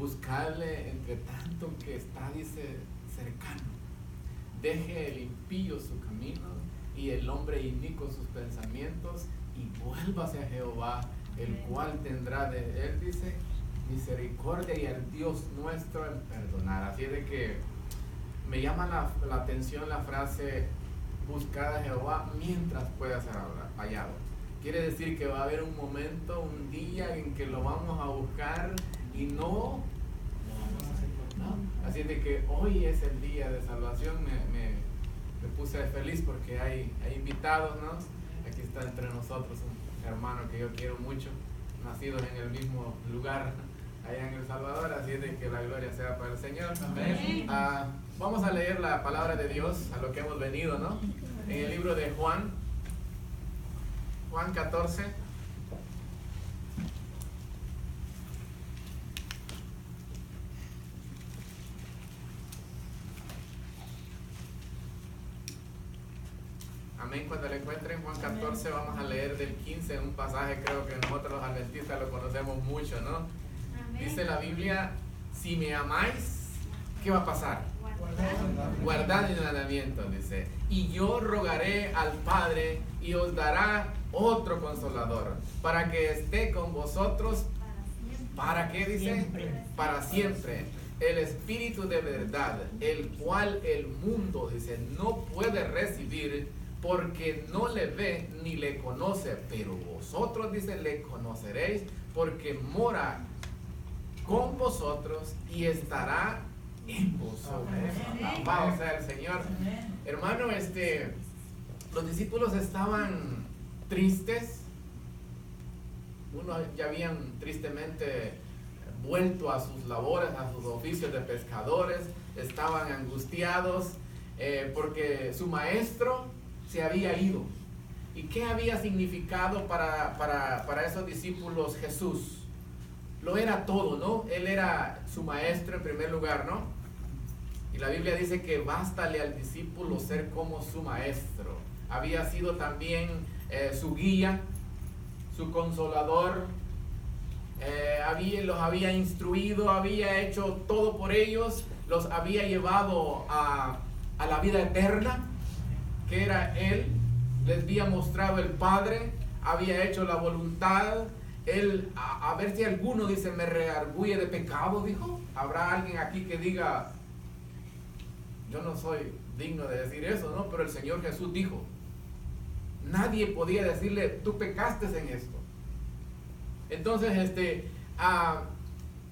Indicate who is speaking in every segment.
Speaker 1: buscarle entre tanto que está, dice, cercano. Deje el impío su camino y el hombre inicuo sus pensamientos, y vuélvase a Jehová, el cual tendrá de él, dice, misericordia, y al Dios nuestro en perdonar. Así de que me llama la atención la frase buscar a Jehová mientras pueda ser hallado. Quiere decir que va a haber un momento, un día en que lo vamos a buscar y no lo vamos a encontrar. Así de que hoy es el día de salvación. Me puse feliz porque hay invitados, ¿no? Aquí está entre nosotros un hermano que yo quiero mucho, nacidos en el mismo lugar allá en El Salvador, así de que la gloria sea para el Señor. Amén. Vamos a leer la palabra de Dios, a lo que hemos venido, ¿no? En el libro de Juan 14. Amén. Cuando le encuentren Juan 14, vamos a leer del 15, un pasaje creo que nosotros los adventistas lo conocemos mucho, ¿no? Amén. Dice la Biblia: si me amáis, ¿qué va a pasar? Guardad mi mandamiento, dice, y yo rogaré al Padre y os dará otro consolador para que esté con vosotros. ¿Para qué dice? Siempre. Para siempre. El Espíritu de verdad, el cual el mundo, dice, no puede recibir porque no le ve ni le conoce, pero vosotros, dice, le conoceréis porque mora con vosotros y estará en vosotros. Alabado sea el Señor. Hermano, los discípulos estaban tristes. Unos ya habían tristemente vuelto a sus labores, a sus oficios de pescadores. Estaban angustiados porque su maestro se había ido. ¿Y qué había significado para esos discípulos Jesús? Lo era todo, ¿no? Él era su maestro en primer lugar, ¿no? Y la Biblia dice que bástale al discípulo ser como su maestro. Había sido también su guía, su consolador. Los había instruido, había hecho todo por ellos, los había llevado a la vida eterna, que era Él. Les había mostrado el Padre, había hecho la voluntad. Él, a ver si alguno dice, me redarguye de pecado, dijo. Habrá alguien aquí que diga, yo no soy digno de decir eso, ¿no? Pero el Señor Jesús dijo, nadie podía decirle, tú pecaste en esto. Entonces,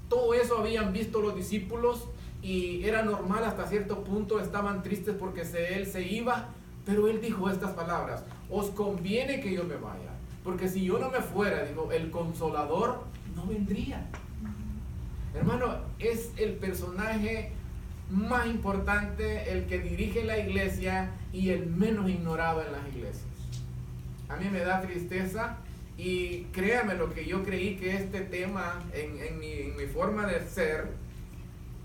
Speaker 1: todo eso habían visto los discípulos y era normal hasta cierto punto. Estaban tristes porque Él se iba, pero Él dijo estas palabras: os conviene que yo me vaya, porque si yo no me fuera, dijo, el Consolador no vendría. Hermano, es el personaje más importante, el que dirige la iglesia y el menos ignorado en las iglesias. A mí me da tristeza, y créame lo que yo creí que este tema en mi forma de ser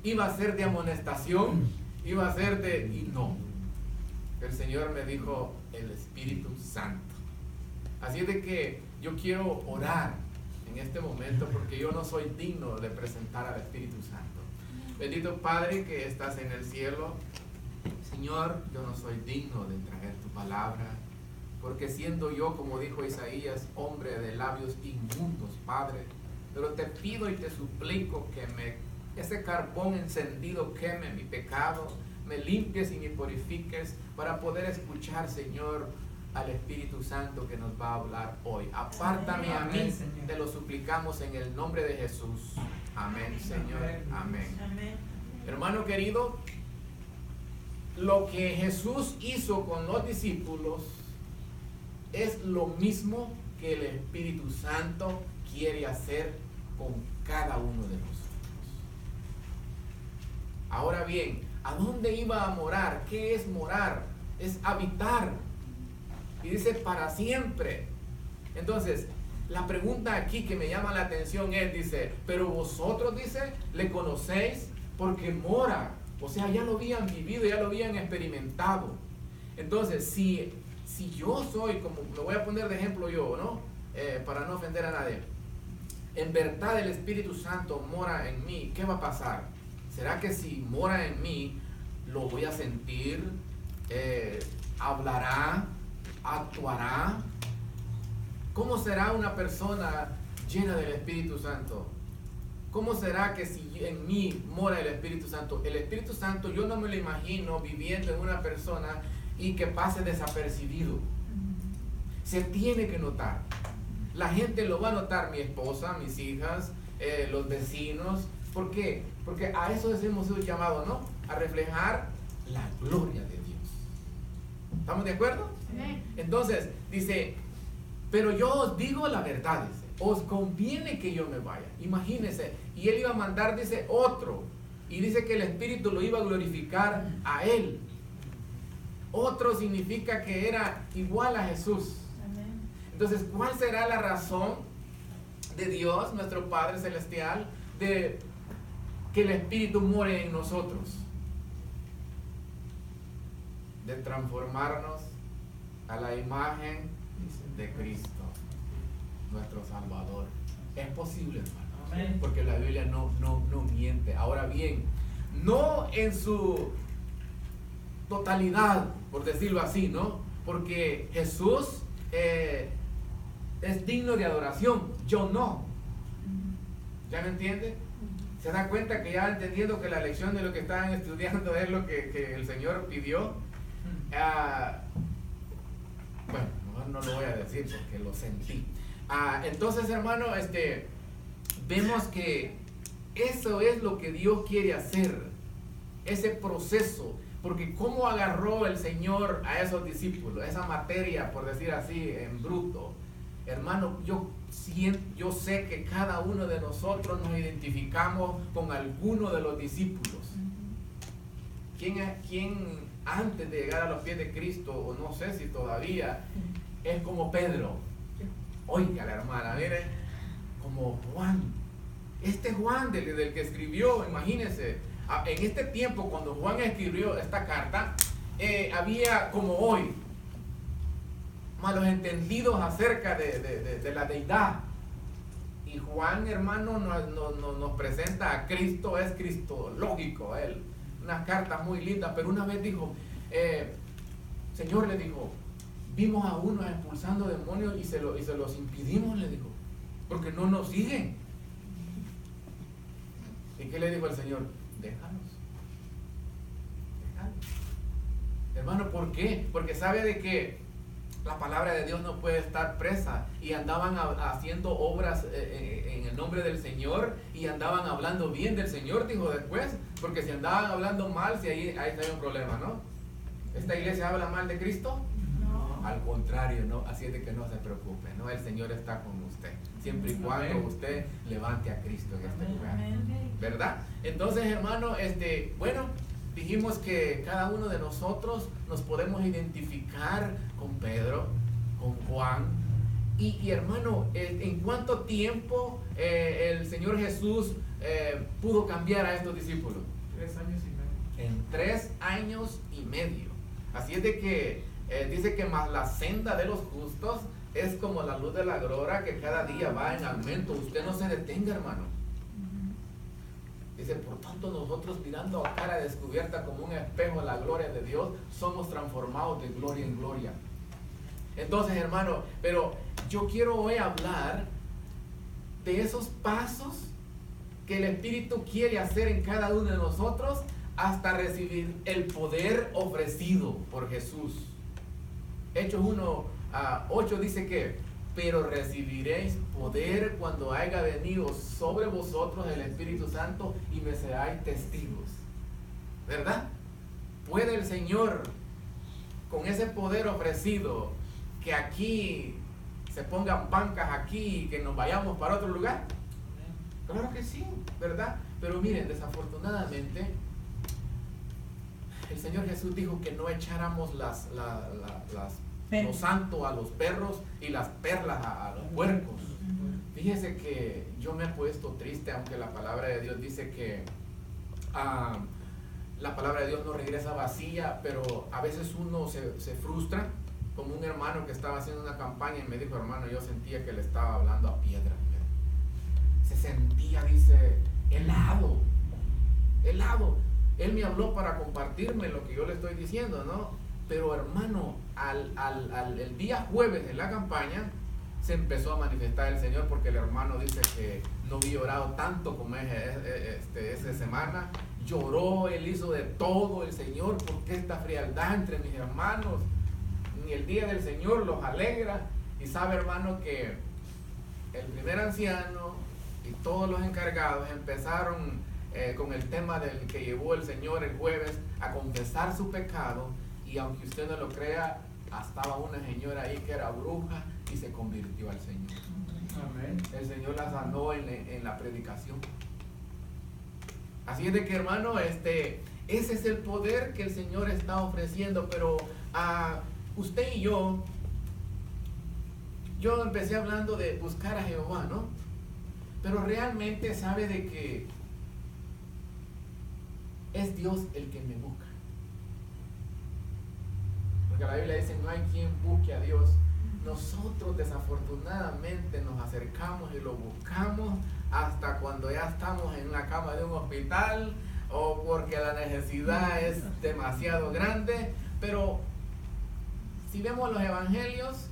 Speaker 1: iba a ser de amonestación, iba a ser de... y no. El Señor me dijo el Espíritu Santo. Así es de que yo quiero orar en este momento porque yo no soy digno de presentar al Espíritu Santo. Bendito Padre que estás en el cielo. Señor, yo no soy digno de traer tu palabra, porque siendo yo, como dijo Isaías, hombre de labios inmundos, Padre, pero te pido y te suplico que ese carbón encendido queme mi pecado, me limpies y me purifiques para poder escuchar, Señor, al Espíritu Santo que nos va a hablar hoy. Apártame a mí, te lo suplicamos en el nombre de Jesús. Amén, Señor. Amén. Hermano querido, lo que Jesús hizo con los discípulos es lo mismo que el Espíritu Santo quiere hacer con cada uno de nosotros. Ahora bien, ¿a dónde iba a morar? ¿Qué es morar? Es habitar. Y dice para siempre. Entonces, la pregunta aquí que me llama la atención es, dice, pero vosotros, dice, le conocéis porque mora. O sea, ya lo habían vivido, ya lo habían experimentado. Entonces, si yo soy, como lo voy a poner de ejemplo yo, ¿no? Para no ofender a nadie. en verdad el Espíritu Santo mora en mí, ¿qué va a pasar? ¿Será que si mora en mí, lo voy a sentir, hablará, actuará? ¿Cómo será una persona llena del Espíritu Santo? ¿Cómo será que si en mí mora el Espíritu Santo? El Espíritu Santo yo no me lo imagino viviendo en una persona y que pase desapercibido. Se tiene que notar. La gente lo va a notar, mi esposa, mis hijas, los vecinos. ¿Por qué? Porque a eso hemos sido llamados, ¿no? A reflejar la gloria de Dios. ¿Estamos de acuerdo? Sí. Entonces, dice, pero yo os digo la verdad, dice, os conviene que yo me vaya. Imagínense, y él iba a mandar, dice, otro. Y dice que el Espíritu lo iba a glorificar a él. Otro significa que era igual a Jesús. Entonces, ¿cuál será la razón de Dios, nuestro Padre Celestial, de que el Espíritu more en nosotros? De transformarnos a la imagen de Cristo, nuestro Salvador. Es posible, hermano. Amén. Porque la Biblia no miente. Ahora bien, no en su totalidad, por decirlo así, ¿no? Porque Jesús es digno de adoración, yo no. ¿Ya me entiende? ¿Se da cuenta que ya entendiendo que la lección de lo que estaban estudiando es lo que el Señor pidió? Bueno, no lo voy a decir porque lo sentí. Entonces, hermano, vemos que eso es lo que Dios quiere hacer, ese proceso. Porque cómo agarró el Señor a esos discípulos, esa materia, por decir así, en bruto. Hermano, yo sé que cada uno de nosotros nos identificamos con alguno de los discípulos. ¿Quién antes de llegar a los pies de Cristo, o no sé si todavía, es como Pedro? Oiga, la hermana, mire, como Juan. Este Juan del que escribió, imagínense, en este tiempo cuando Juan escribió esta carta, había como hoy malos entendidos acerca de la deidad. Y Juan, hermano, nos presenta a Cristo, es cristológico él. Unas cartas muy lindas, pero una vez dijo, Señor, le dijo, vimos a uno expulsando demonios y se los impidimos, le dijo, porque no nos siguen. ¿Y qué le dijo el Señor? Déjalos. Hermano, ¿por qué? Porque sabe de que la palabra de Dios no puede estar presa, y andaban haciendo obras en el nombre del Señor, y andaban hablando bien del Señor, dijo después, porque si andaban hablando mal, si ahí hay un problema, ¿no? ¿Esta iglesia habla mal de Cristo? No. Al contrario, ¿no? Así es de que no se preocupe, ¿no? El Señor está con usted, siempre y cuando usted levante a Cristo en este lugar, ¿verdad? Entonces, hermano, bueno, dijimos que cada uno de nosotros nos podemos identificar con Pedro, con Juan. Y hermano, ¿en cuánto tiempo el Señor Jesús pudo cambiar a estos discípulos?
Speaker 2: 3 años y medio.
Speaker 1: En 3 años y medio. Así es de que dice que más la senda de los justos es como la luz de la aurora, que cada día va en aumento. Usted no se detenga, hermano. Dice, por tanto nosotros, mirando a cara descubierta como un espejo la gloria de Dios, somos transformados de gloria en gloria. Entonces, hermano, pero yo quiero hoy hablar de esos pasos que el Espíritu quiere hacer en cada uno de nosotros hasta recibir el poder ofrecido por Jesús. Hechos 1:8 dice que, pero recibiréis poder cuando haya venido sobre vosotros el Espíritu Santo y me seáis testigos. ¿Verdad? ¿Puede el Señor, con ese poder ofrecido, que aquí se pongan bancas aquí y que nos vayamos para otro lugar? Claro que sí, ¿verdad? Pero miren, desafortunadamente, el Señor Jesús dijo que no echáramos lo santo a los perros y las perlas a los puercos. Fíjese que yo me he puesto triste, aunque la palabra de Dios dice que la palabra de Dios no regresa vacía, pero a veces uno se frustra, como un hermano que estaba haciendo una campaña y me dijo, hermano, yo sentía que le estaba hablando a piedra. se sentía, dice, helado. Él me habló para compartirme lo que yo le estoy diciendo, ¿no? Pero hermano, el día jueves en la campaña se empezó a manifestar el Señor, porque el hermano dice que no había orado tanto como esa semana. Lloró, él hizo de todo el Señor, porque esta frialdad entre mis hermanos, ni el día del Señor los alegra. Y sabe, hermano, que el primer anciano y todos los encargados empezaron con el tema del que llevó el Señor el jueves a confesar su pecado. Y aunque usted no lo crea, estaba una señora ahí que era bruja y se convirtió al Señor.
Speaker 2: Amén.
Speaker 1: El Señor la sanó en la predicación. Así es de que, hermano, ese es el poder que el Señor está ofreciendo. Pero a usted y yo empecé hablando de buscar a Jehová, ¿no? Pero realmente sabe de que es Dios el que me busca. Porque la Biblia dice, no hay quien busque a Dios. Nosotros desafortunadamente nos acercamos y lo buscamos hasta cuando ya estamos en la cama de un hospital o porque la necesidad es demasiado grande. Pero si vemos los evangelios,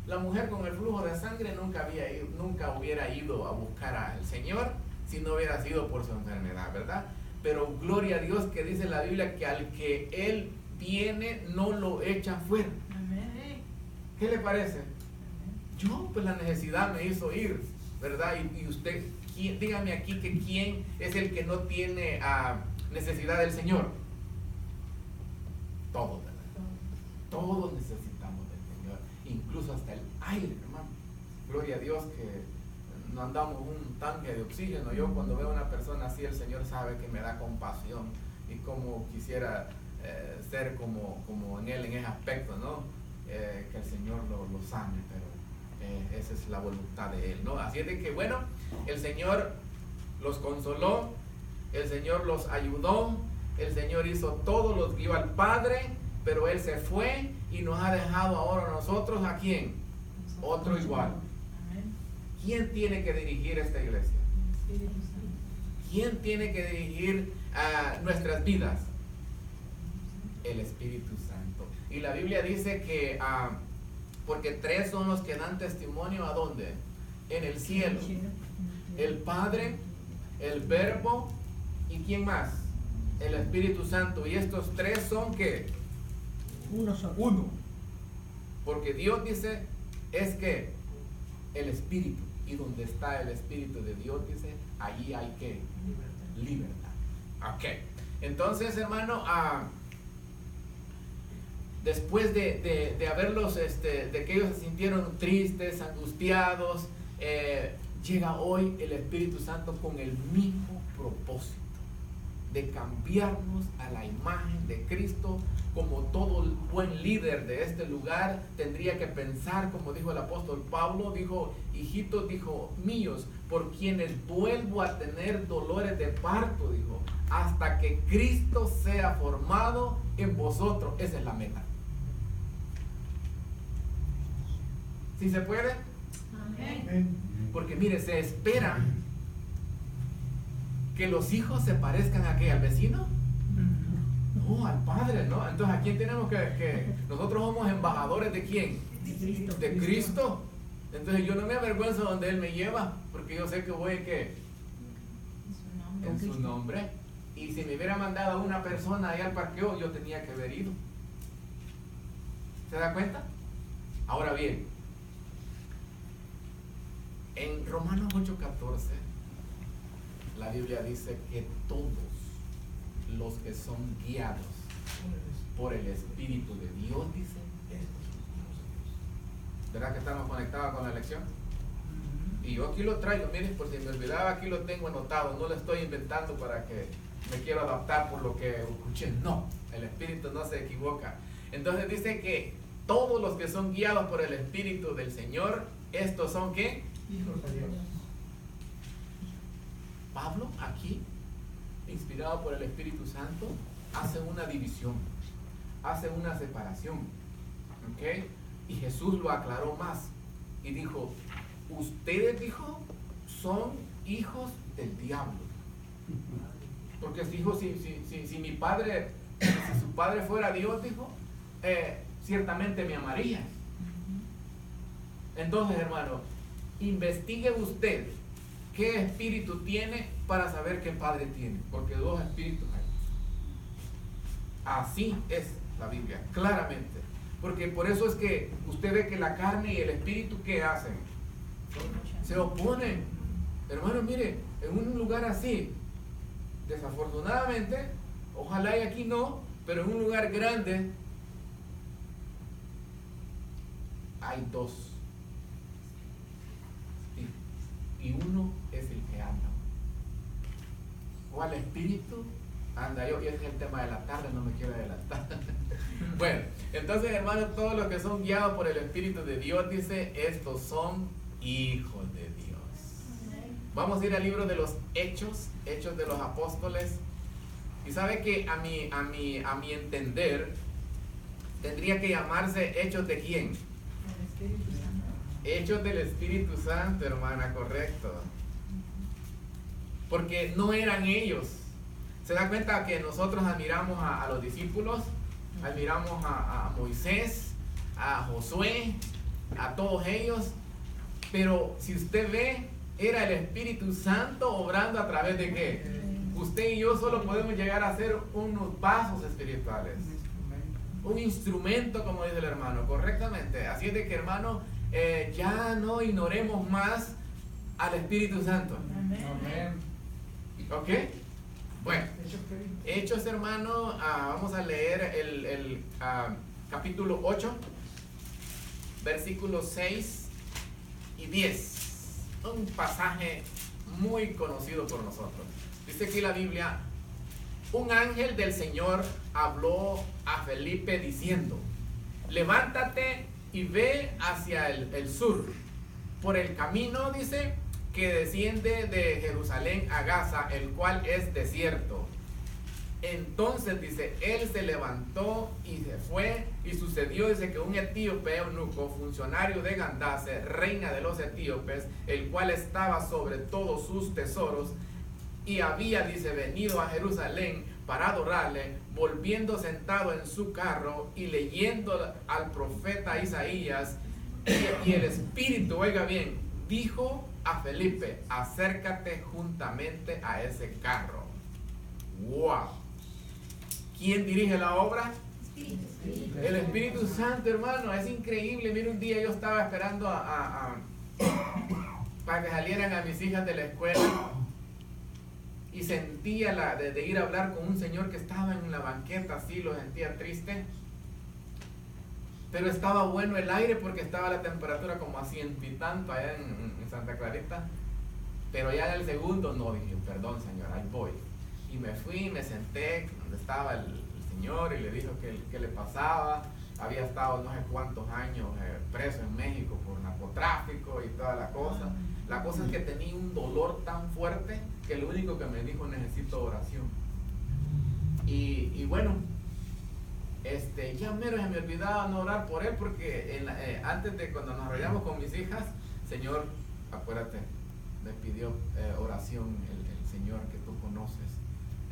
Speaker 1: la mujer con el flujo de sangre nunca hubiera ido a buscar al Señor si no hubiera sido por su enfermedad, ¿verdad? Pero gloria a Dios que dice la Biblia que al que Él viene no lo echa fuera. ¿Qué le parece? Yo, pues la necesidad me hizo ir, ¿verdad? Y usted, dígame aquí que quién es el que no tiene necesidad del Señor. Todos, ¿verdad? Todos necesitamos del Señor, incluso hasta el aire, hermano. Gloria a Dios que no andamos un tanque de oxígeno. Yo cuando veo a una persona así, el Señor sabe que me da compasión y como quisiera ser como en Él en ese aspecto, ¿no? Que el Señor lo sane, pero esa es la voluntad de Él, ¿no? Así es de que, bueno, el Señor los consoló, el Señor los ayudó, el Señor hizo todo, los guió al Padre, pero Él se fue y nos ha dejado ahora a nosotros, ¿a quién? Otro igual. ¿Quién tiene que dirigir esta iglesia? ¿Quién tiene que dirigir nuestras vidas? El Espíritu Santo. Y la Biblia dice que porque tres son los que dan testimonio, ¿a dónde? En el cielo. El Padre, el Verbo y ¿quién más? El Espíritu Santo. Y estos tres son ¿qué?
Speaker 3: Uno solo.
Speaker 1: Uno. Porque Dios dice es que el Espíritu, y donde está el Espíritu de Dios, dice, allí hay ¿qué? Libertad. Ok. Entonces, hermano, después de haberlos, de que ellos se sintieron tristes, angustiados, llega hoy el Espíritu Santo con el mismo propósito de cambiarnos a la imagen de Cristo. Como todo buen líder de este lugar tendría que pensar, como dijo el apóstol Pablo, dijo, hijitos, dijo, míos, por quienes vuelvo a tener dolores de parto, dijo, hasta que Cristo sea formado en vosotros. Esa es la meta. ¿Sí se puede?
Speaker 3: Amén.
Speaker 1: Porque mire, se espera que los hijos se parezcan a ¿qué? ¿Al vecino? No, al Padre, ¿no? Entonces, ¿a quién tenemos que nosotros somos embajadores de quién?
Speaker 3: De Cristo.
Speaker 1: De Cristo. Entonces yo no me avergüenzo donde Él me lleva, porque yo sé que voy en su nombre. Y si me hubiera mandado a una persona ahí al parqueo, yo tenía que haber ido. ¿Se da cuenta? Ahora bien, en Romanos 8:14, la Biblia dice que todos los que son guiados por el Espíritu de Dios, dice, ¿verdad que estamos conectados con la lección? Y yo aquí lo traigo, miren, por si me olvidaba, aquí lo tengo anotado, no lo estoy inventando para que me quiero adaptar por lo que escuché. No, el Espíritu no se equivoca. Entonces dice que todos los que son guiados por el Espíritu del Señor, estos son ¿qué?
Speaker 2: Hijos de Dios.
Speaker 1: Pablo aquí, inspirado por el Espíritu Santo, hace una división, hace una separación, ¿ok? Y Jesús lo aclaró más y dijo, ustedes, dijo, son hijos del diablo. Porque si mi padre, si su padre fuera Dios, dijo, ciertamente me amaría. Entonces, hermano, investigue usted qué espíritu tiene para saber qué padre tiene, porque dos espíritus hay. Así es la Biblia, claramente. Porque por eso es que usted ve que la carne y el espíritu, ¿qué hacen? Se oponen. Hermano, mire, en un lugar así, desafortunadamente, ojalá y aquí no, pero en un lugar grande hay dos. Y uno es el que anda. ¿Cuál espíritu anda yo? Y ese es el tema de la tarde, no me quiero adelantar. Bueno, entonces, hermanos, todos los que son guiados por el Espíritu de Dios, dice, estos son hijos de Dios. Vamos a ir al libro de los Hechos de los Apóstoles. Y sabe que a mi entender, tendría que llamarse Hechos de quién.
Speaker 3: El Espíritu Santo.
Speaker 1: Hechos del Espíritu Santo, hermana, correcto. Porque no eran ellos. ¿Se da cuenta que nosotros admiramos a los discípulos? Admiramos a Moisés, a Josué, a todos ellos. Pero si usted ve, era el Espíritu Santo obrando a través de ¿qué? Usted y yo solo podemos llegar a hacer unos vasos espirituales. Un instrumento, como dice el hermano, correctamente. Así es de que, hermano, ya no ignoremos más al Espíritu Santo.
Speaker 2: Amén.
Speaker 1: ¿Ok? Bueno, Hechos, hermano, vamos a leer el capítulo 8, versículos 6 y 10. Un pasaje muy conocido por nosotros. Dice aquí la Biblia: un ángel del Señor habló a Felipe diciendo, levántate y ve hacia el sur, por el camino, dice, que desciende de Jerusalén a Gaza, el cual es desierto. Entonces, dice, él se levantó y se fue, y sucedió, dice, que un etíope eunuco, funcionario de Candace, reina de los etíopes, el cual estaba sobre todos sus tesoros, y había, dice, venido a Jerusalén para adorarle, volviendo sentado en su carro y leyendo al profeta Isaías, y el Espíritu, oiga bien, dijo a Felipe, acércate juntamente a ese carro. ¡Wow! ¿Quién dirige la obra? El Espíritu Santo, hermano. Es increíble. Mira, un día yo estaba esperando para que salieran a mis hijas de la escuela y sentía de ir a hablar con un señor que estaba en la banqueta, así, lo sentía triste. Pero estaba bueno el aire porque estaba la temperatura como a 100 y tanto allá en Santa Clarita. Pero ya en el segundo no, dije, perdón señor, ahí voy. Y me fui, me senté donde estaba el señor y le dijo qué le pasaba. Había estado no sé cuántos años preso en México por narcotráfico y toda la cosa. La cosa es que tenía un dolor tan fuerte que lo único que me dijo, necesito oración. Y bueno, ya mero se me olvidaba no orar por él porque antes de cuando nos arrollamos con mis hijas, Señor, acuérdate, me pidió oración el Señor que tú conoces.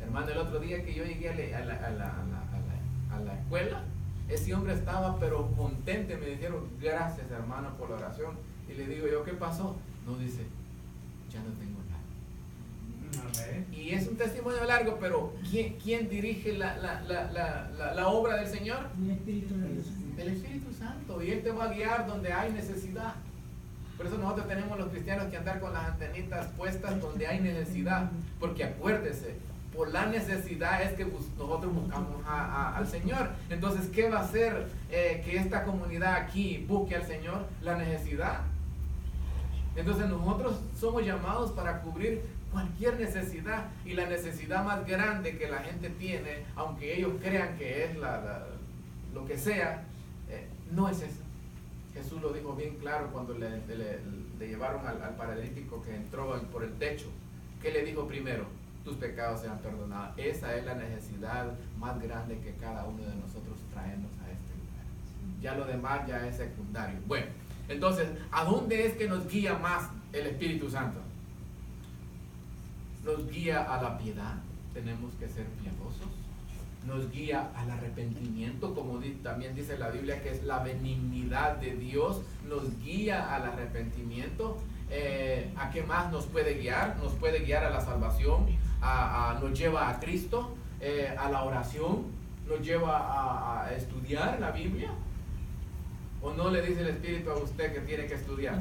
Speaker 1: Hermano, el otro día que yo llegué a la escuela, ese hombre estaba pero contento, me dijeron, gracias hermano por la oración. Y le digo yo, ¿qué pasó? No, dice, ya no tengo nada. Y es un testimonio largo, pero ¿quién dirige la obra del Señor?
Speaker 3: El Espíritu de Dios.
Speaker 1: El Espíritu Santo. Y Él te va a guiar donde hay necesidad. Por eso nosotros tenemos los cristianos que andar con las antenitas puestas donde hay necesidad. Porque acuérdese, por la necesidad es que nosotros buscamos al Señor. Entonces, ¿qué va a hacer que esta comunidad aquí busque al Señor? La necesidad. Entonces nosotros somos llamados para cubrir cualquier necesidad, y la necesidad más grande que la gente tiene, aunque ellos crean que es lo que sea, no es eso. Jesús lo dijo bien claro cuando le llevaron al paralítico que entró por el techo. ¿Qué le dijo primero? Tus pecados sean perdonados. Esa es la necesidad más grande que cada uno de nosotros traemos a este lugar. Ya lo demás ya es secundario. Bueno, entonces, ¿a dónde es que nos guía más el Espíritu Santo? nos guía a la piedad, tenemos que ser piadosos, nos guía al arrepentimiento, como también dice la Biblia, que es la benignidad de Dios, nos guía al arrepentimiento. ¿A qué más nos puede guiar? Nos puede guiar a la salvación, nos lleva a Cristo, a la oración, nos lleva a estudiar la Biblia. ¿O no le dice el Espíritu a usted que tiene que estudiar?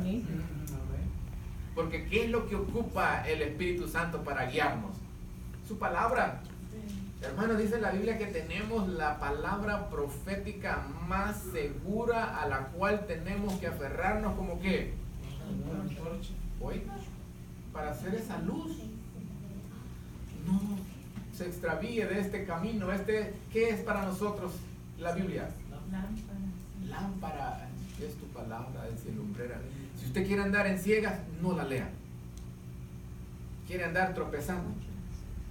Speaker 1: Porque ¿qué es lo que ocupa el Espíritu Santo para guiarnos? Su palabra. Hermano, dice la Biblia que tenemos la palabra profética más segura a la cual tenemos que aferrarnos como que, oiga, para hacer esa luz. No se extravíe de este camino. ¿Qué es para nosotros la Biblia? Lámpara es tu palabra, es lumbrera. Si usted quiere andar en ciegas, no la lea. Quiere andar tropezando.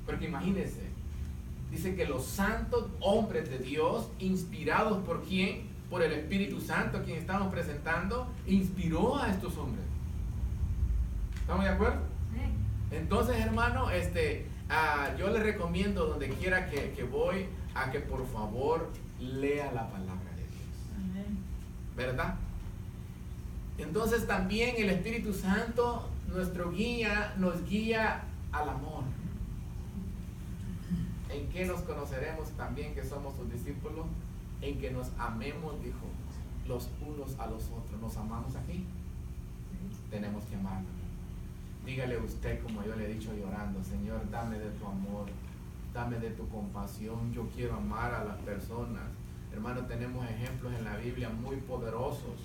Speaker 1: Porque imagínese, dice que los santos hombres de Dios, inspirados por quién, por el Espíritu Santo, a quien estamos presentando, inspiró a estos hombres. ¿Estamos de acuerdo? Entonces, hermano, yo le recomiendo donde quiera que voy a que por favor lea la palabra de Dios. ¿Verdad? Entonces también el Espíritu Santo, nuestro guía, nos guía al amor. ¿En qué nos conoceremos también que somos sus discípulos? En que nos amemos, dijo, los unos a los otros. ¿Nos amamos aquí? Tenemos que amarnos. Dígale usted, como yo le he dicho llorando, Señor, dame de tu amor, dame de tu compasión, yo quiero amar a las personas. Hermano, tenemos ejemplos en la Biblia muy poderosos.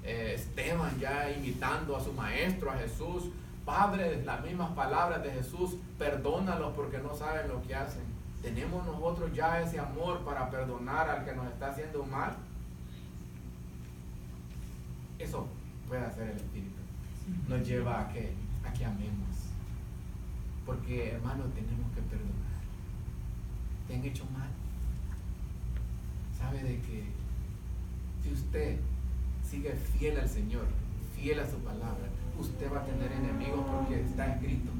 Speaker 1: Esteban ya imitando a su maestro, a Jesús. Padre, las mismas palabras de Jesús, perdónalos porque no saben lo que hacen. ¿Tenemos nosotros ya ese amor para perdonar al que nos está haciendo mal? Eso puede hacer el Espíritu. Nos lleva a que amemos. Porque, hermano, tenemos que perdonar. ¿Te han hecho mal? ¿Sabe de que si usted sigue fiel al Señor, fiel a su palabra, usted va a tener enemigos porque está escrito?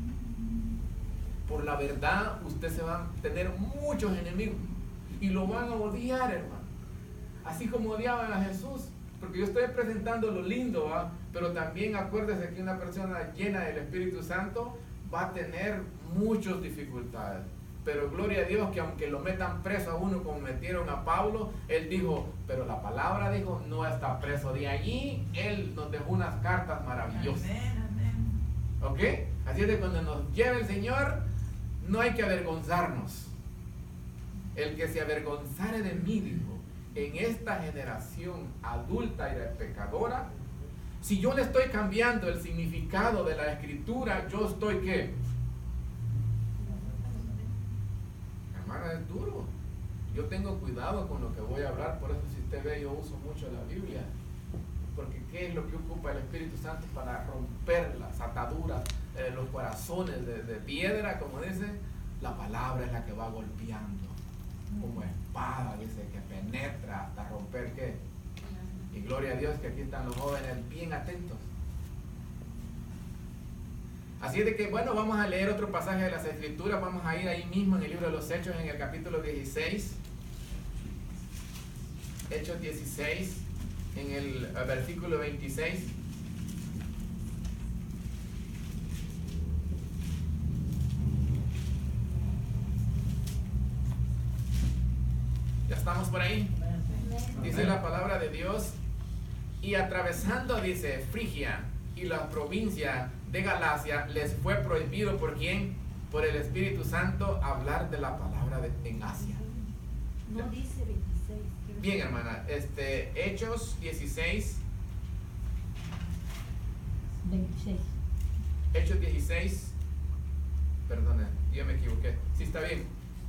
Speaker 1: Por la verdad, usted se va a tener muchos enemigos y lo van a odiar, hermano. Así como odiaban a Jesús. Porque yo estoy presentando lo lindo, ¿va? Pero también acuérdese que una persona llena del Espíritu Santo va a tener muchas dificultades. Pero gloria a Dios que aunque lo metan preso a uno como metieron a Pablo, él dijo, pero la palabra dijo, no está preso. De allí él nos dejó unas cartas maravillosas. ¿Ok? Así es de cuando nos lleve el Señor, no hay que avergonzarnos. El que se avergonzare de mí, dijo, en esta generación adulta y pecadora, si yo le estoy cambiando el significado de la escritura, yo estoy ¿qué? Hermana, es duro. Yo tengo cuidado con lo que voy a hablar, por eso si usted ve, yo uso mucho la Biblia. Porque ¿qué es lo que ocupa el Espíritu Santo para romper las ataduras, los corazones de piedra, como dice? La palabra es la que va golpeando como espada, dice, que penetra hasta romper ¿qué? Y gloria a Dios que aquí están los jóvenes bien atentos. Así es de que, bueno, vamos a leer otro pasaje de las Escrituras. Vamos a ir ahí mismo en el libro de los Hechos, en el capítulo 16. Hechos 16, en el versículo 26. ¿Ya estamos por ahí? Dice la palabra de Dios. Y atravesando, dice, Frigia y la provincia de Galacia, les fue prohibido, ¿por quién? Por el Espíritu Santo, hablar de la palabra en Asia.
Speaker 4: No dice 26.
Speaker 1: Bien, hermana, Hechos 16.
Speaker 3: 26.
Speaker 1: Hechos 16. Perdone, yo me equivoqué. Sí, está bien.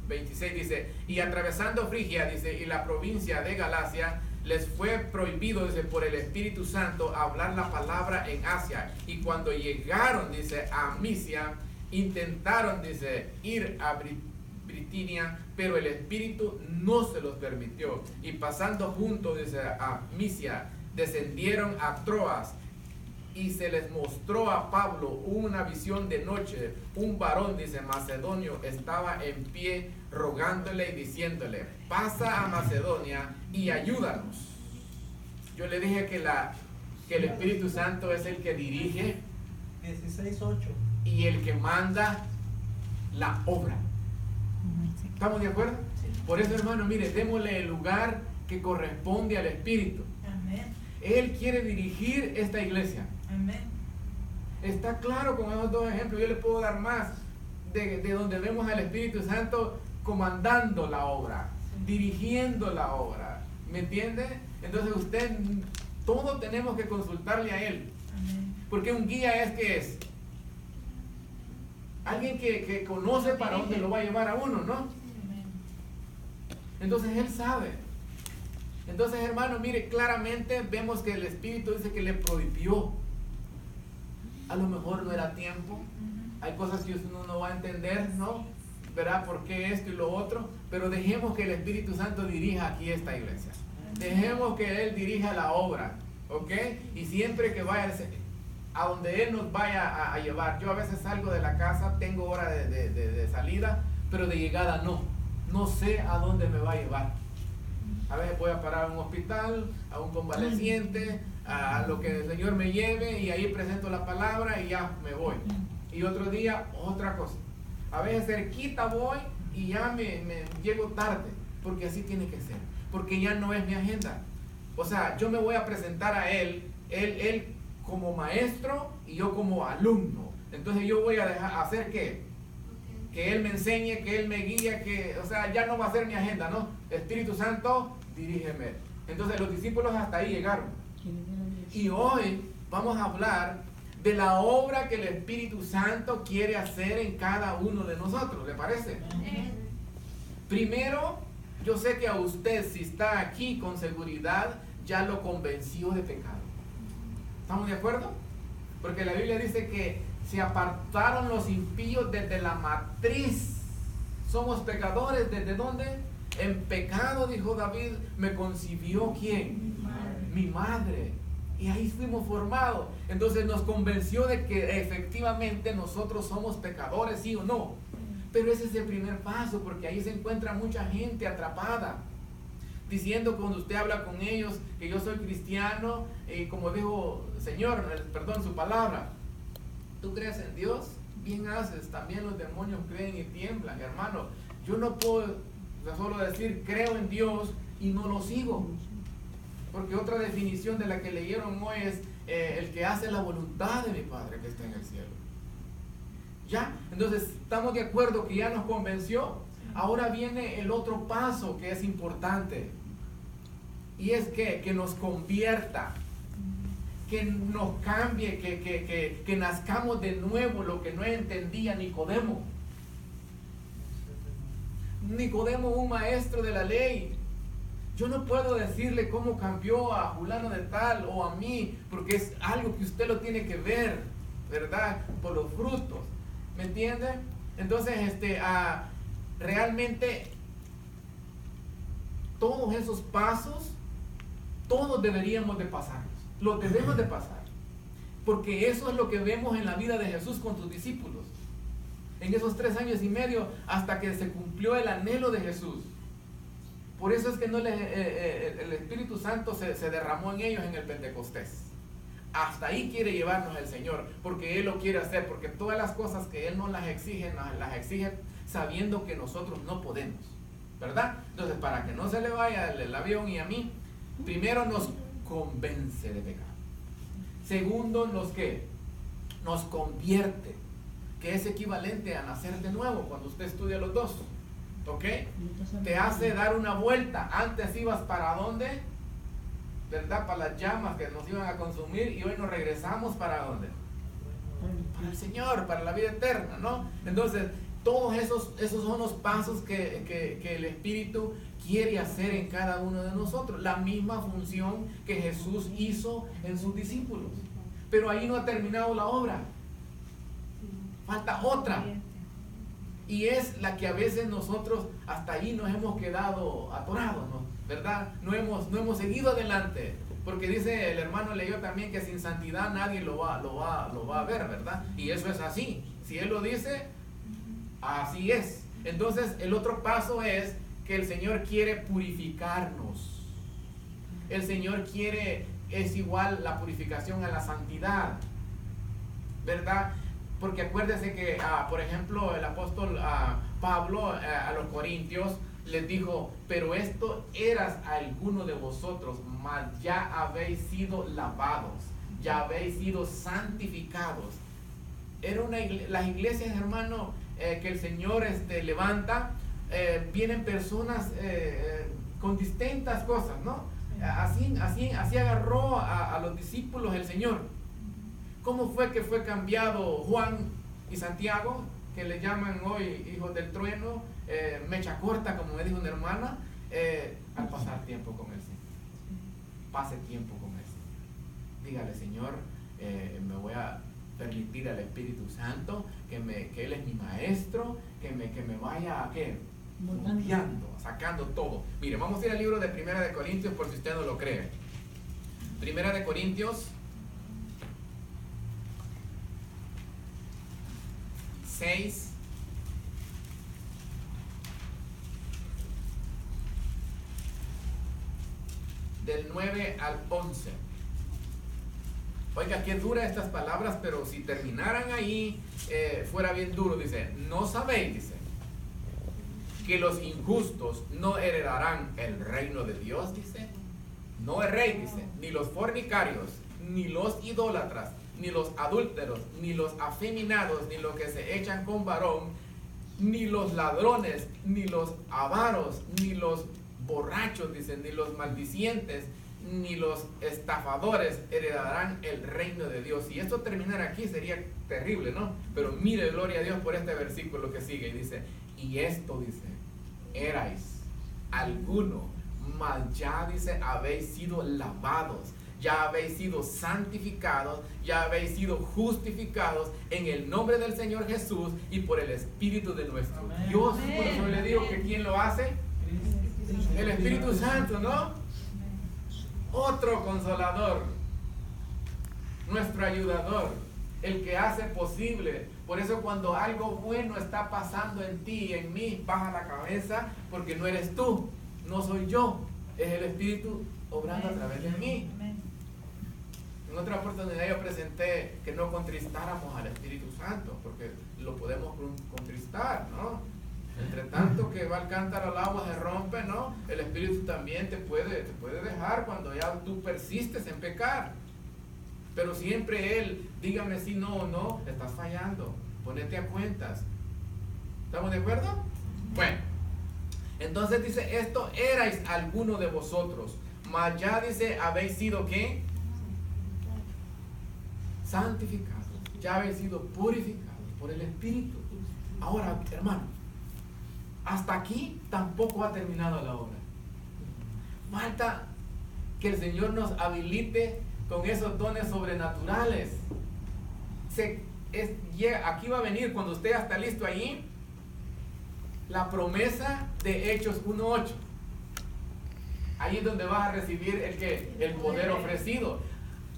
Speaker 1: 26 dice, y atravesando Frigia, dice, y la provincia de Galacia, les fue prohibido, dice, por el Espíritu Santo hablar la palabra en Asia. Y cuando llegaron, dice, a Misia, intentaron, dice, ir a Bitinia, pero el Espíritu no se los permitió. Y pasando juntos, dice, a Misia, descendieron a Troas y se les mostró a Pablo una visión de noche. Un varón, dice, macedonio, estaba en pie rogándole y diciéndole: pasa a Macedonia y ayúdanos. Yo le dije que el Espíritu Santo es el que dirige
Speaker 2: 16:8
Speaker 1: y el que manda la obra. ¿Estamos de acuerdo? Por eso, hermano, mire, démosle el lugar que corresponde al Espíritu.
Speaker 3: Amén.
Speaker 1: Él quiere dirigir esta iglesia.
Speaker 3: Amén.
Speaker 1: Está claro con esos dos ejemplos. Yo le puedo dar más de donde vemos al Espíritu Santo comandando la obra, dirigiendo la obra. ¿Me entiende? Entonces usted, todo tenemos que consultarle a Él.
Speaker 3: Amén.
Speaker 1: Porque un guía ¿qué es? Alguien que conoce para dónde lo va a llevar a uno, ¿no?
Speaker 3: Amén.
Speaker 1: Entonces Él sabe. Entonces, hermano, mire, claramente vemos que el Espíritu dice que le prohibió. A lo mejor no era tiempo. Hay cosas que uno no va a entender, ¿no? ¿Verdad? ¿Por qué esto y lo otro? Pero dejemos que el Espíritu Santo dirija aquí esta iglesia. Dejemos que Él dirija la obra, ¿ok? Y siempre que vaya a donde Él nos vaya a llevar. Yo a veces salgo de la casa, tengo hora de salida, pero de llegada no. No sé a dónde me va a llevar. A veces voy a parar a un hospital, a un convaleciente, a lo que el Señor me lleve, y ahí presento la palabra y ya me voy. Y otro día, otra cosa. A veces cerquita voy y ya me llego tarde, porque así tiene que ser, porque ya no es mi agenda. O sea, yo me voy a presentar a Él como maestro y yo como alumno. Entonces yo voy a hacer ¿qué? Que Él me enseñe, que Él me guíe, o sea, ya no va a ser mi agenda, ¿no? Espíritu Santo, dirígeme. Entonces los discípulos hasta ahí llegaron. Y hoy vamos a hablar de la obra que el Espíritu Santo quiere hacer en cada uno de nosotros, ¿le parece? Primero, yo sé que a usted, si está aquí con seguridad, ya lo convenció de pecado. ¿Estamos de acuerdo? Porque la Biblia dice que se apartaron los impíos desde la matriz. Somos pecadores, ¿desde dónde? En pecado, dijo David, me concibió ¿quién? Mi madre. Y ahí fuimos formados. Entonces nos convenció de que efectivamente nosotros somos pecadores, ¿sí o no? Pero ese es el primer paso, porque ahí se encuentra mucha gente atrapada, diciendo cuando usted habla con ellos que yo soy cristiano, y como dijo Señor, perdón, su palabra, ¿tú crees en Dios? Bien haces, también los demonios creen y tiemblan, hermano. Yo no puedo solo decir creo en Dios y no lo sigo. Porque otra definición de la que leyeron hoy es el que hace la voluntad de mi Padre que está en el cielo. ¿Ya? Entonces, ¿estamos de acuerdo que ya nos convenció? Ahora viene el otro paso que es importante. Y es que nos convierta, que nos cambie, que nazcamos de nuevo, lo que no entendía Nicodemo. Nicodemo, un maestro de la ley. Yo no puedo decirle cómo cambió a fulano de tal o a mí, porque es algo que usted lo tiene que ver, ¿verdad? Por los frutos, ¿me entiende? Entonces, realmente todos esos pasos, todos deberíamos de pasarlos, los debemos de pasar, porque eso es lo que vemos en la vida de Jesús con sus discípulos, en esos 3 años y medio, hasta que se cumplió el anhelo de Jesús. Por eso es que el Espíritu Santo se derramó en ellos en el Pentecostés. Hasta ahí quiere llevarnos el Señor, porque Él lo quiere hacer, porque todas las cosas que Él nos las exige sabiendo que nosotros no podemos, ¿verdad? Entonces, para que no se le vaya el avión y a mí, primero nos convence de pecado. Segundo, nos convierte, que es equivalente a nacer de nuevo cuando usted estudia los dos. ¿Ok? Te hace dar una vuelta. Antes ibas para dónde, ¿verdad? Para las llamas que nos iban a consumir, y hoy nos regresamos para dónde, para el Señor, para la vida eterna, ¿no? Entonces todos esos son los pasos que el Espíritu quiere hacer en cada uno de nosotros, la misma función que Jesús hizo en sus discípulos. Pero ahí no ha terminado la obra, falta otra. Y es la que a veces nosotros hasta ahí nos hemos quedado atorados, ¿no? ¿Verdad? No hemos seguido adelante. Porque dice el hermano leyó también que sin santidad nadie lo va a ver, ¿verdad? Y eso es así. Si Él lo dice, así es. Entonces el otro paso es que el Señor quiere purificarnos. El Señor quiere, es igual la purificación a la santidad, ¿verdad? Porque acuérdese que, por ejemplo, el apóstol Pablo a los Corintios les dijo, pero esto eras alguno de vosotros, mas ya habéis sido lavados, ya habéis sido santificados. Las iglesias, hermano, que el Señor levanta, vienen personas con distintas cosas, ¿no? Así agarró a los discípulos el Señor. ¿Cómo fue que fue cambiado Juan y Santiago, que le llaman hoy hijos del trueno, mecha corta, como me dijo una hermana, al pasar tiempo con el Señor? Pase tiempo con el Señor. Dígale, Señor, me voy a permitir al Espíritu Santo que Él es mi maestro, que me vaya moldeando, sacando todo. Mire, vamos a ir al libro de Primera de Corintios por si usted no lo cree. Primera de Corintios 6 del 9 al 11. Oiga, qué dura estas palabras, pero si terminaran ahí, fuera bien duro. Dice, ¿no sabéis, dice, que los injustos no heredarán el reino de Dios? Dice, no erréis, dice, ni los fornicarios, ni los idólatras, ni los adúlteros, ni los afeminados, ni los que se echan con varón, ni los ladrones, ni los avaros, ni los borrachos, dicen, ni los maldicientes, ni los estafadores heredarán el reino de Dios. Si esto terminara aquí sería terrible, ¿no? Pero mire, gloria a Dios por este versículo que sigue y dice, y esto, dice, erais alguno, mas ya, dice, habéis sido lavados, ya habéis sido santificados, ya habéis sido justificados en el nombre del Señor Jesús y por el Espíritu de nuestro Amén. Dios. Amén. Por eso le digo que ¿quién lo hace? El Espíritu Santo, ¿no? Otro consolador, nuestro ayudador, el que hace posible. Por eso cuando algo bueno está pasando en ti y en mí, baja la cabeza, porque no eres tú, no soy yo, es el Espíritu obrando a través de mí. En otra oportunidad yo presenté que no contristáramos al Espíritu Santo, porque lo podemos contristar, ¿no? Entre tanto que va el cántaro al agua se rompe, ¿no? El Espíritu también te puede dejar cuando ya tú persistes en pecar. Pero siempre Él, dígame si no o no, estás fallando. Ponete a cuentas. ¿Estamos de acuerdo? Bueno, entonces dice, esto erais alguno de vosotros, mas ya, dice, habéis sido ¿qué? Santificados. Ya habéis sido purificados por el Espíritu. Ahora, hermano, hasta aquí tampoco ha terminado la obra. Falta que el Señor nos habilite con esos dones sobrenaturales. Aquí va a venir, cuando usted está listo ahí, la promesa de Hechos 1:8. Ahí es donde vas a recibir el poder ofrecido.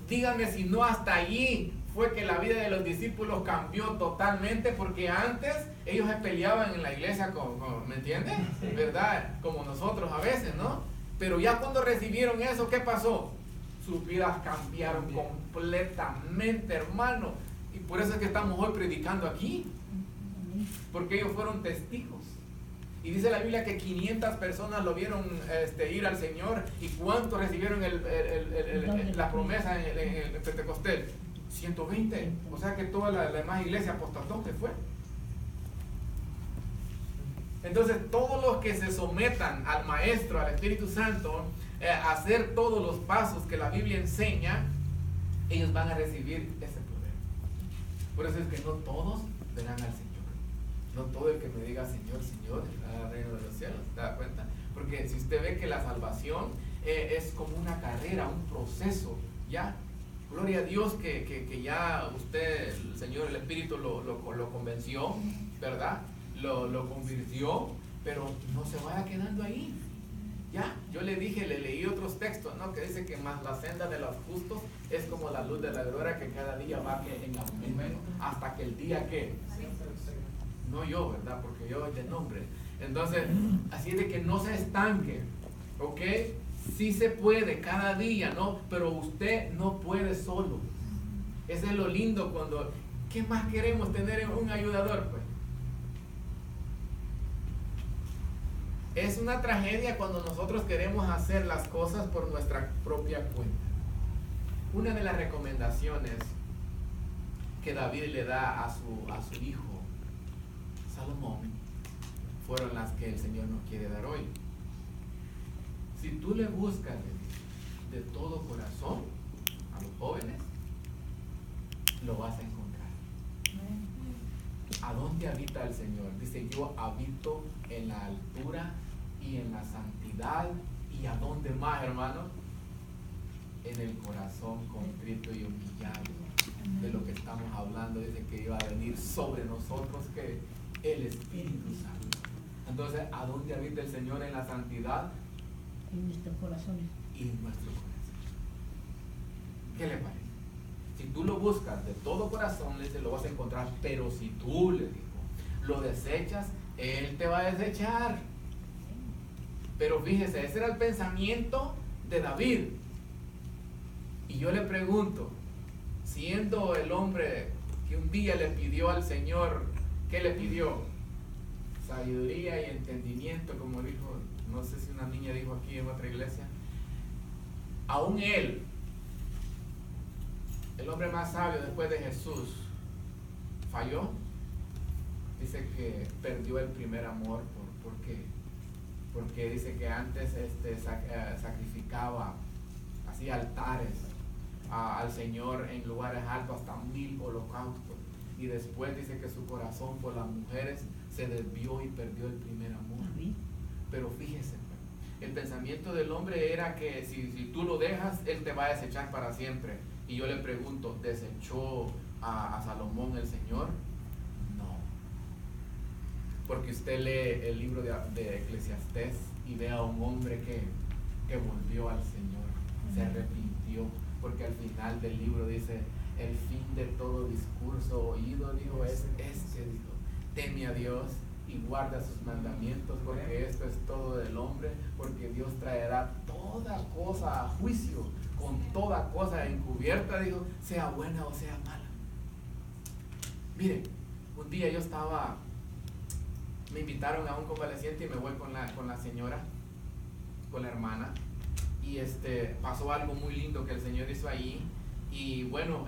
Speaker 1: Dígame si no hasta allí fue que la vida de los discípulos cambió totalmente, porque antes ellos se peleaban en la iglesia, ¿me entienden? ¿Verdad? Como nosotros a veces, ¿no? Pero ya cuando recibieron eso, ¿qué pasó? Sus vidas cambiaron completamente, hermano. Y por eso es que estamos hoy predicando aquí, porque ellos fueron testigos. Y dice la Biblia que 500 personas lo vieron ir al Señor. ¿Y cuántos recibieron la promesa en el Pentecostés? 120. O sea que toda la demás iglesia apostató, que fue. Entonces todos los que se sometan al Maestro, al Espíritu Santo, a hacer todos los pasos que la Biblia enseña, ellos van a recibir ese poder. Por eso es que no todos verán al Señor. No todo el que me diga Señor, Señor, entrará al reino de los cielos. ¿Se da cuenta? Porque si usted ve que la salvación es como una carrera, un proceso, ya. Gloria a Dios que ya usted, el Señor, el Espíritu lo convenció, ¿verdad? Lo convirtió, pero no se vaya quedando ahí. Ya, yo le dije, le leí otros textos, ¿no? Que dice que más la senda de los justos es como la luz de la aurora que cada día va en aumento, hasta que el día que, no yo, ¿verdad? Porque yo de nombre. Entonces, así de que no se estanque, ¿ok? Sí se puede cada día, ¿no? Pero usted no puede solo. Ese es lo lindo cuando, ¿qué más queremos tener un ayudador, pues? Es una tragedia cuando nosotros queremos hacer las cosas por nuestra propia cuenta. Una de las recomendaciones que David le da a su hijo Salomón fueron las que el Señor nos quiere dar hoy. Si tú le buscas de todo corazón a los jóvenes, lo vas a encontrar. ¿A dónde habita el Señor? Dice, yo habito en la altura y en la santidad. ¿Y a dónde más, hermano? En el corazón contrito y humillado. De lo que estamos hablando, dice que iba a venir sobre nosotros que el Espíritu Santo. Entonces, ¿a dónde habita el Señor? En la santidad
Speaker 3: En nuestros corazones.
Speaker 1: y en nuestro corazón. ¿Qué le parece? Si tú lo buscas de todo corazón, le dice, lo vas a encontrar. Pero si tú, le digo, lo desechas, Él te va a desechar. Pero fíjese, ese era el pensamiento de David. Y yo le pregunto, siendo el hombre que un día le pidió al Señor, ¿qué le pidió? Sabiduría y entendimiento, como dijo, no sé si una niña dijo aquí en otra iglesia. Aún él, el hombre más sabio después de Jesús, falló. Dice que perdió el primer amor. ¿Por qué? Porque dice que antes sacrificaba, hacía altares al Señor en lugares altos, hasta 1000 holocaustos. Y después dice que su corazón por las mujeres se desvió y perdió el primer amor. Pero fíjese, el pensamiento del hombre era que si tú lo dejas, él te va a desechar para siempre. Y yo le pregunto, ¿desechó a Salomón el Señor? No. Porque usted lee el libro de Eclesiastés y ve a un hombre que volvió al Señor, se arrepintió, porque al final del libro dice, el fin de todo discurso oído, dijo, es dijo, teme a Dios y guarda sus mandamientos, porque esto es todo del hombre, porque Dios traerá toda cosa a juicio, con toda cosa encubierta, dijo, sea buena o sea mala. Mire, un día yo me invitaron a un convaleciente y me voy con la señora, con la hermana, y pasó algo muy lindo que el Señor hizo ahí. Y bueno,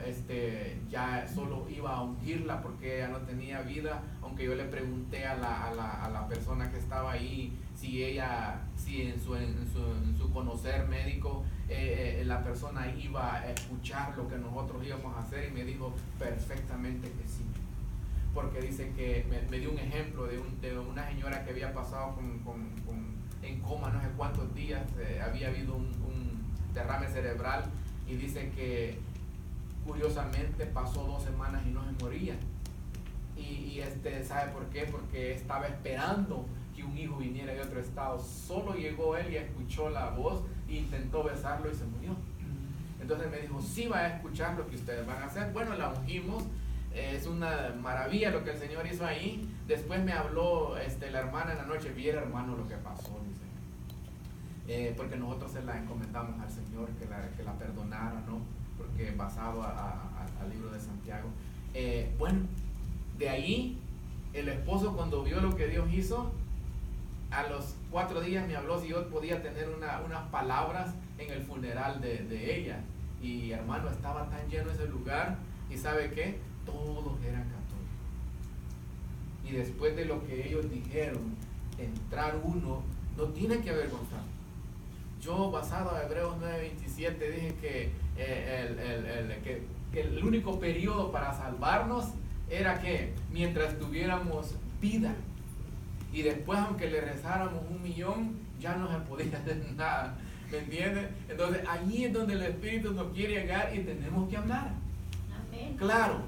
Speaker 1: ya solo iba a ungirla porque ella no tenía vida, aunque yo le pregunté a la persona que estaba ahí si en su conocer médico la persona iba a escuchar lo que nosotros íbamos a hacer, y me dijo perfectamente que sí, porque dice que me dio un ejemplo de una señora que había pasado en coma no sé cuántos días, había habido un derrame cerebral, y dice que curiosamente pasó 2 semanas y no se moría. Y ¿sabe por qué? Porque estaba esperando que un hijo viniera de otro estado. Solo llegó él y escuchó la voz e intentó besarlo y se murió. Entonces me dijo, sí va a escuchar lo que ustedes van a hacer. Bueno, la ungimos. Es una maravilla lo que el Señor hizo ahí. Después me habló la hermana en la noche, viera hermano lo que pasó, dice. Porque nosotros se la encomendamos al Señor que la perdonara, ¿no? Porque basado al libro de Santiago. Bueno, de ahí el esposo, cuando vio lo que Dios hizo, a los 4 días me habló si yo podía tener unas palabras en el funeral de ella. Y hermano, estaba tan lleno ese lugar, y ¿sabe qué? Todos eran católicos. Y después de lo que ellos dijeron, entrar uno no tiene que avergonzar. Yo, basado en Hebreos 9:27, dije que el único periodo para salvarnos era que mientras tuviéramos vida, y después aunque le rezáramos 1.000.000 ya no se podía hacer nada, ¿me entiendes? Entonces allí es donde el Espíritu nos quiere llegar y tenemos que hablar.
Speaker 4: Amén.
Speaker 1: Claro,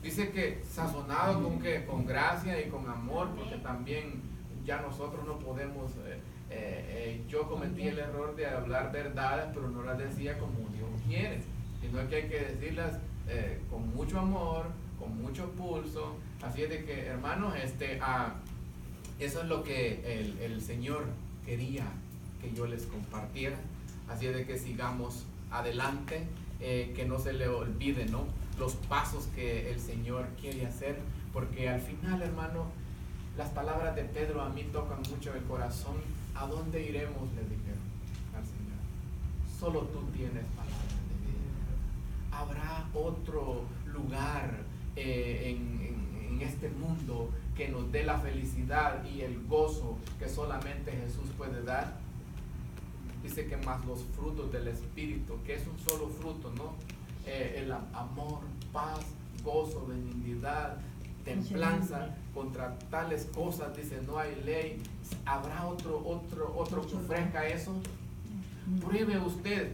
Speaker 1: dice que sazonado con gracia y con amor, porque también ya nosotros no podemos, yo cometí el error de hablar verdades, pero no las decía como Dios quiere, sino que hay que decirlas con mucho amor, con mucho pulso. Así es de que, hermanos, eso es lo que el Señor quería que yo les compartiera. Así es de que sigamos adelante, que no se le olvide, ¿no?, los pasos que el Señor quiere hacer, porque al final, hermano, las palabras de Pedro a mí tocan mucho el corazón. ¿A dónde iremos?, le dijeron al Señor. Solo tú tienes palabras de vida. ¿Habrá otro lugar en este mundo que nos dé la felicidad y el gozo que solamente Jesús puede dar? Dice que más los frutos del Espíritu, que es un solo fruto, ¿no? El amor, paz, gozo, benignidad, templanza. Contra tales cosas, dice, no hay ley. ¿Habrá otro que ofrezca eso? Pruebe usted.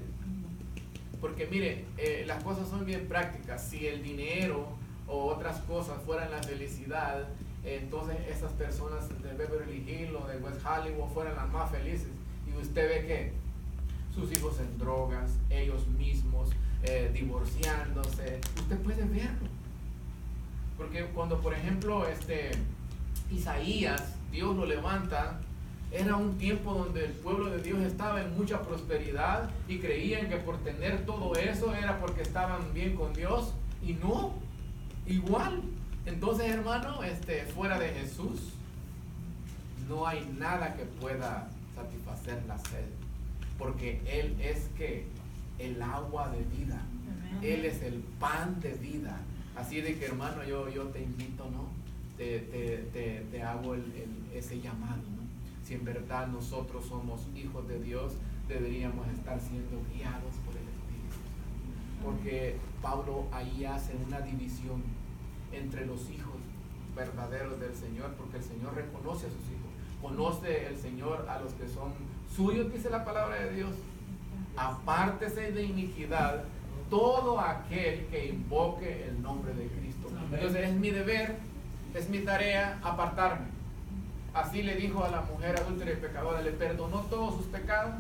Speaker 1: Porque mire, las cosas son bien prácticas. Si el dinero o otras cosas fueran la felicidad, entonces esas personas de Beverly Hills o de West Hollywood fueran las más felices. Y usted ve que sus hijos en drogas, ellos mismos divorciándose. Usted puede verlo. Porque cuando, por ejemplo, Isaías, Dios lo levanta, era un tiempo donde el pueblo de Dios estaba en mucha prosperidad y creían que por tener todo eso era porque estaban bien con Dios, y no, igual. Entonces, hermano, fuera de Jesús no hay nada que pueda satisfacer la sed, porque Él es el agua de vida. Él es el pan de vida. Así de que, hermano, yo te invito, ¿no? Te hago ese llamado, ¿no? Si en verdad nosotros somos hijos de Dios, deberíamos estar siendo guiados por el Espíritu Santo. Porque Pablo ahí hace una división entre los hijos verdaderos del Señor, porque el Señor reconoce a sus hijos. Conoce el Señor a los que son suyos, dice la palabra de Dios. Apártese de iniquidad todo aquel que invoque el nombre de Cristo. Entonces es mi deber, es mi tarea apartarme. Así le dijo a la mujer adúltera y pecadora, le perdonó todos sus pecados.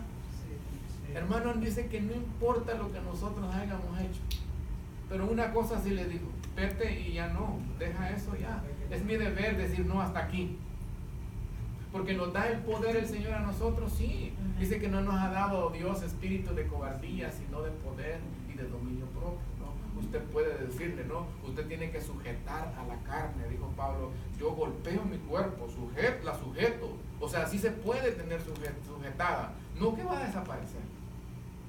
Speaker 1: Hermano, dice que no importa lo que nosotros hayamos hecho, pero una cosa sí le dijo: vete y ya no, deja eso ya. Es mi deber decir no, hasta aquí. Porque nos da el poder el Señor a nosotros, sí. Dice que no nos ha dado Dios espíritu de cobardía, sino de poder y de dominio propio, ¿no? Usted puede decirle, ¿no? Usted tiene que sujetar a la carne, dijo Pablo. Yo golpeo mi cuerpo, la sujeto. O sea, sí se puede tener sujetada, no que va a desaparecer.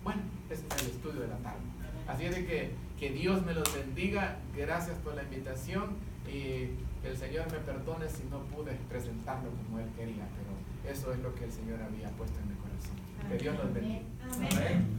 Speaker 1: Bueno, ese es el estudio de la tarde. Así es de que Dios me los bendiga. Gracias por la invitación y que el Señor me perdone si no pude presentarlo como Él quería, pero eso es lo que el Señor había puesto en mi corazón. Que Dios los bendiga.
Speaker 4: Amén.